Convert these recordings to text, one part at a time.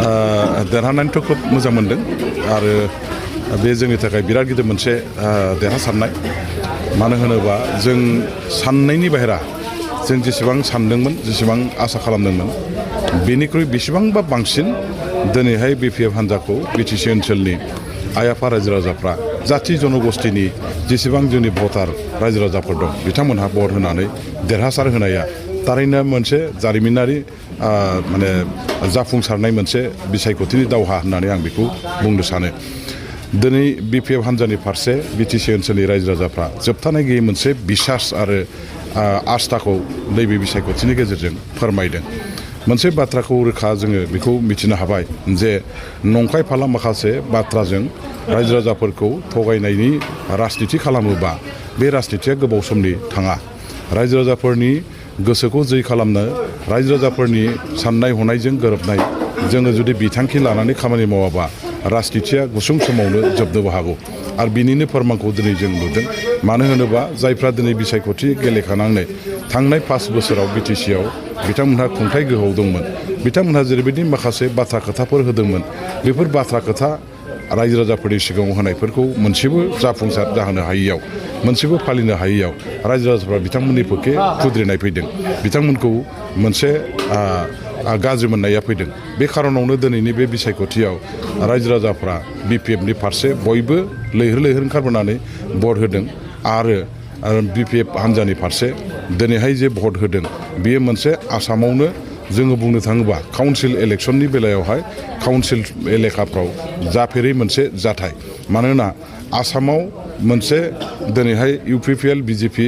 देरहानानैथ' खोब मोजां मोनदों आरो बे जोंनि थाखाय बिराद गिदिर मोनसे देरहासारनाय मानो होनोबा जों साननायनि बाहेरा जों जेसेबां सानदोंमोन जेसेबां आसा खालामदोंमोन बेनिख्रुइ बेसेबांबा बांसिन दिनैहाय बिपिएफ हान्जाखौ बिटिसि ओनसोलनि आइ आफा रायजो राजाफ्रा जाथि जनगोष्ठीनि जेसेबां जोंनि भटार रायजो राजाफोर दं बिथांमोनहा भट होनानै देरहासार होनाया थारैनो मोनसे जारिमिनारि माने जाफुंसारनाय मोनसे बिसायख'थिनि दावहा होननानै आं बेखौ बुंनो सानो दिनै बिपिएफ हान्जानि फारसे बिटिसि ओनसोलनि रायजो राजाफ्रा जोबथानाय गैयै मोनसे बिसास आरो आस्थाखौ नैबे बिसायख'थिनि गेजेरजों फोरमायदों मोनसे बाथ्राखौ रोखा जोङो बेखौ मिथिनो हाबाय जे नंखाय फाला माखासे बाथ्राजों रायजो राजाफोरखौ थगायनायनि राजनिति खालामोबा बे राजनितिया गोबाव समनि थाङा रायजो राजाफोरनि गोसोखौ जै खालामनो रायजो राजाफोरनि साननाय हनायजों गोरोबनाय जोङो जुदि बिथांखि लानानै खामानि मावाबा राजनितिया गुसुं समावनो जोबनोबो हागौ आरो बिनिनो फोरमानखौ दिनै जों नुदों मानो होनोबा जायफ्रा दिनै बिसायख'थि गेलेखानानै थांनाय 5 बोसोराव बिटिसिआव बिथांमोनहा खुंथाय गोहोआव दंमोन बिथांमोनहा जेरैबायदि माखासे बाथ्रा खोथाफोर होदोंमोन बेफोर बाथ्रा खोथा रायजो राजाफोरनि सिगाङाव होनायफोरखौ मोनसेबो जाफुंसार जाहोनो हायैयाव मोनसेबो फालिनो हायैयाव रायजो राजाफ्रा बिथांमोननि पक्षे खुद्रिनाय फैदों बिथांमोनखौ मोनसे गाज्रि मोननाया फैदों बे खारनावनो दिनैनि बे बिसायख'थियाव रायजो राजाफ्रा बिपिएफनि फारसे बयबो लैहोर लैहोर ओंखारबोनानै भट होदों आरो बिपिएफ हान्जानि फारसे दिनैहाय जे भट होदों बेयो मोनसे आसामावनो जोङो बुंनो थाङोबा काउन्सिल इलेक्शननि बेलायावहाय काउन्सिल एलेखाफ्राव जाफेरै मोनसे जाथाय मानोना आसामाव मोनसे दिनैहाय इउपिपिएल बिजेपि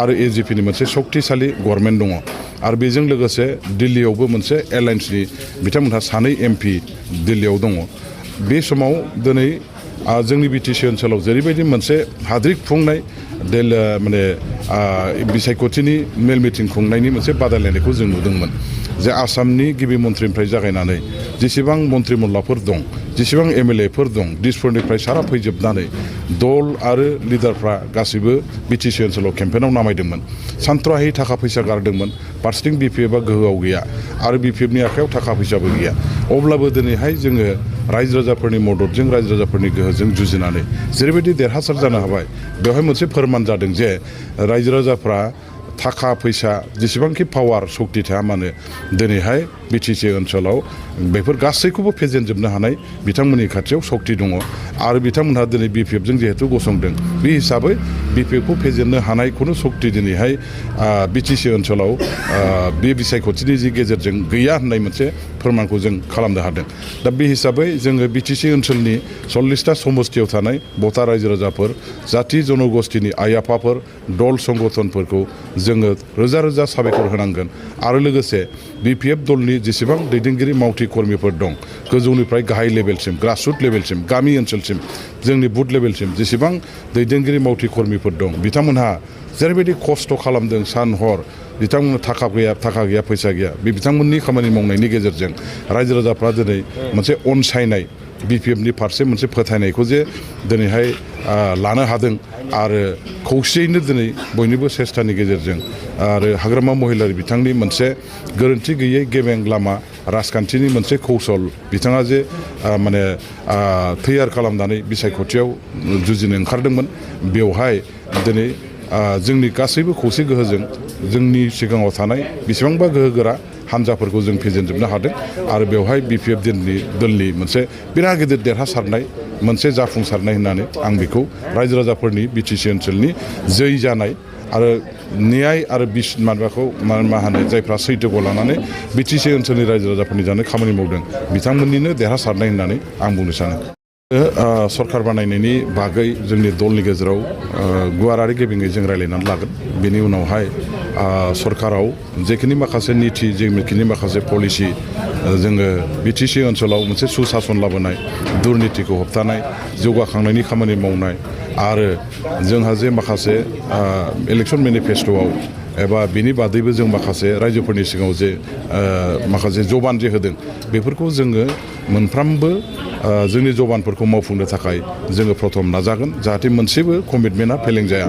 आरो एजिपिनि मोनसे शक्तिशाली गभर्नमेन्ट दङ आरो बेजों लोगोसे दिल्लीयावबो मोनसे एलायन्सनि बिथांमोनहा 2 एमपि दिल्लीयाव दङ बे समाव दिनै जोंनि बिटिसि ओनसोलाव जेरैबायदि मोनसे हाद्रि खुंनाय माने बिसायख'थिनि मेल मिटिं खुंनायनि मोनसे बादायलायनायखौ जों नुदोंमोन जे आसामनि गिबि मन्थ्रिनिफ्राय जागायनानै जेसेबां मन्थ्रि मल्लाफोर दं जेसेबां एमएलएफोर दं दिसपुरनिफ्राय सारा फैजोबनानै दल आरो लिडारफ्रा गासैबो बिटिसि ओनसोलाव केम्पेइनाव नामायदोंमोन सानथ्रहायै थाखा फैसा गारदोंमोन फारसेथिं बिपिएफआ गोहोआव गैया आरो बिपिएफनि आखायाव थाखा फैसाबो गैया अब्लाबो दिनैहाय जोङो रायजो राजाफोरनि मददजों रायजो राजाफोरनि गोहोजों जुजिनानै जेरैबायदि देरहासार जानो हाबाय बेवहाय मोनसे फोरमान जादों जे रायजो राजाफ्रा थाखा फैसा जेसेबांखि पावार सक्ति थाया मानो दिनैहाय बिटिसि ओनसोलाव बेफोर गासैखौबो फेजेनजोबनो हानाय बिथांमोननि खाथियाव सक्ति दङ आरो बिथांमोनहा दिनै बिपिएफजों जिहेतु गसंदों बे हिसाबै बिपिएफखौ फेजेननो हानायखौनो सक्ति दिनैहाय बिटिसि ओनसोलाव बे बिसायख'थिनि जि गेजेरजों गैया होननाय मोनसे फोरमानखौ जों खालामनो हादों दा बे हिसाबै जोङो बिटिसि ओनसोलनि 40टा समस्तियाव थानाय भटार रायजो राजाफोर जाथि जनगोष्ठीनि आइ आफाफोर दल संगठनफोरखौ जोङो रोजा रोजा साबायखर होनांगोन आरो लोगोसे बिपिएफ दलनि जेसेबां दैदेनगिरि मावथि कर्मीफोर दं गोजौनिफ्राय गाहाय लेभेलसिम ग्रासरुट लेभेलसिम गामि ओनसोलसिम जोंनि बुथ लेभेलसिम जेसेबां दैदेनगिरि मावथि कर्मीफोर दं बिथांमोनहा जेरैबायदि खस्थ' खालामदों सान हर बिथांमोनहा थाखा गैया फैसा गैया बे बिथांमोननि खामानि मावनायनि गेजेरजों रायजो राजाफ्रा दिनै मोनसे अनसायनाय बिपिएफनि फारसे मोनसे फोथायनायखौ जे दिनैहाय लानो हादों आरो खौसेयैनो दिनै बयनिबो सेस्थानि गेजेरजों आरो हाग्रामा महिलारि बिथांनि मोनसे गोरोन्थि गैयै गेबें लामा राजखान्थिनि मोनसे कौशल बिथाङा जे माने तैयार खालामनानै बिसायख'थियाव जुजिनो ओंखारदोंमोन बेवहाय दिनै जोंनि गासैबो खौसे गोहोजों जोंनि सिगाङाव थानाय बेसेबांबा गोहोगोरा हान्जाफोरखौ जों फेजेनजोबनो हादों आरो बेवहाय बिपिएफ दलनि मोनसे बिराद गिदिर देरहासारनाय मोनसे जाफुंसारनाय होननानै आं बेखौ रायजो राजाफोरनि बिटिसि ओनसोलनि जै जानाय आरो न्याय आरो माबाखौ मा होनो जायफ्रा सैथोखौ लानानै बिटिसि ओनसोलनि रायजो राजाफोरनि जानो खामानि मावदों बिथांमोननिनो देरहासारनाय होननानै आं बुंनो सानो सरकार बानायनायनि बागै जोंनि दलनि गेजेराव गुवारारि गेबेङै जों रायलायनानै लागोन बेनि उनावहाय सरकाराव जेखिनि माखासे नीति जेखिनि माखासे पलिसि जोङो बिटिसि ओनसोलाव मोनसे सुसासन लाबोनाय दुर्नीतिखौ होबथानाय जौगाखांनायनि खामानि मावनाय आरो जोंहा जे माखासे इलेक्शन मेनिफेस्ट'आव एबा बिनि बादैबो जों माखासे रायजोफोरनि सिगाङाव जे माखासे जबान जे होदों बेफोरखौ जोङो मोनफ्रोमबो जोंनि जबानफोरखौ मावफुंनो थाखाय जोङो प्रथम नाजागोन जाहाथे मोनसेबो कमिटमेन्टआ फेलें जाया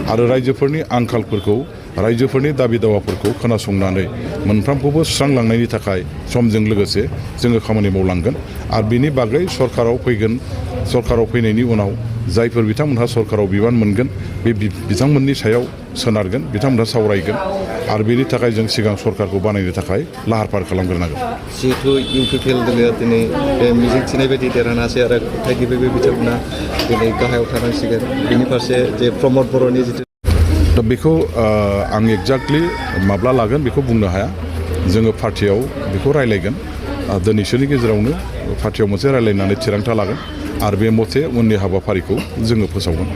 आरो रायजोफोरनि आंखालफोरखौ रायजोफोरनि दाबि दावाफोरखौ खोनासंनानै मोनफ्रोमखौबो सुस्रांलांनायनि थाखाय समजों लोगोसे जोङो खामानि मावलांगोन आरो बिनि बागै सरकाराव फैनायनि उनाव जायफोर बिथांमोनहा सरकाराव बिबान मोनगोन बे बिथांमोननि सायाव सोनारगोन बिथांमोनहा सावरायगोन आरो बेनि थाखाय जों सिगां सरकारखौ बानायनो थाखाय लाहार फाहार खालामग्रोनांगोन जिहेतु इउपिपिएल दोलोआ दिनै मिजिंथिनाय बायदि देरहानासै आरो थागिबिबो बिथांमोना दिनै गाहायाव थानांसिगोन बिनि फारसे जे प्रमद बर'नि जिथु दा बेखौ आं एक्जाक्टलि माब्ला लागोन बेखौ बुंनो हाया जोङो पार्टियाव बेखौ रायलायगोन दिनैसोनि गेजेरावनो पार्टियाव मोनसे रायलायनानै थिरांथा लागोन आरो बे मथे उननि हाबाफारिखौ जोङो फोसावगोन